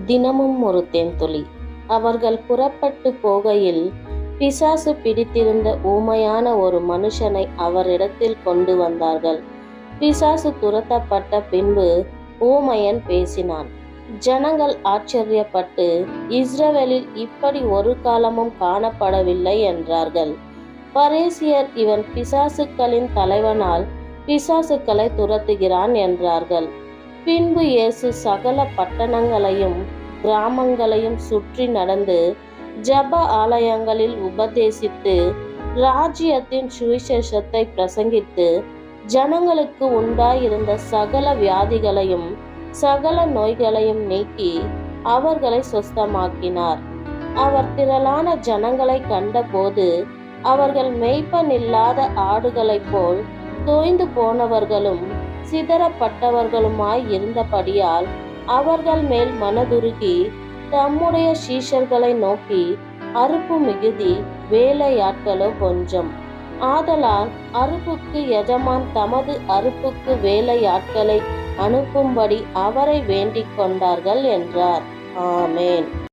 தினமும் ஒரு தேன்துளி. அவர்கள் புறப்பட்டு போகையில் பிசாசு பிடித்திருந்த ஊமையான ஒரு மனுஷனை அவரிடத்தில் கொண்டு வந்தார்கள். பிசாசு துரத்தப்பட்ட பின்பு ஊமையன் பேசினான். ஜனங்கள் ஆச்சரியப்பட்டு, இஸ்ரவேலில் இப்படி ஒரு காலமும் காணப்படவில்லை என்றார்கள். பரிசேயர், இவன் பிசாசுக்களின் தலைவனால் பிசாசுக்களை துரத்துகிறான் என்றார்கள். பின்பு இயேசு சகல பட்டணங்களையும் கிராமங்களையும் சுற்றி நடந்து ஜெப ஆலயங்களில் உபதேசித்து ராஜ்யத்தின் சுவிசேஷத்தை பிரசங்கித்து ஜனங்களுக்கு உண்டாயிருந்த சகல வியாதிகளையும் சகல நோய்களையும் நீக்கி அவர்களை சொஸ்தமாக்கினார். அவர் திரளான ஜனங்களை கண்டபோது அவர்கள் மேய்ப்பனில்லாத ஆடுகளைப் போல் தோய்ந்து போனவர்களும் சிதறப்பட்டவர்களுமாய் இருந்தபடியால் அவர்கள் மேல் மனதுருகி தம்முடைய சீஷர்களை நோக்கி, அறுப்பு மிகுதி, வேலையாட்களோ கொஞ்சம். ஆதலால் அறுப்புக்கு எஜமான் தமது அறுப்புக்கு வேலையாட்களை அனுப்பும்படி அவரை வேண்டிக் கொண்டார்கள் என்றார். ஆமென்.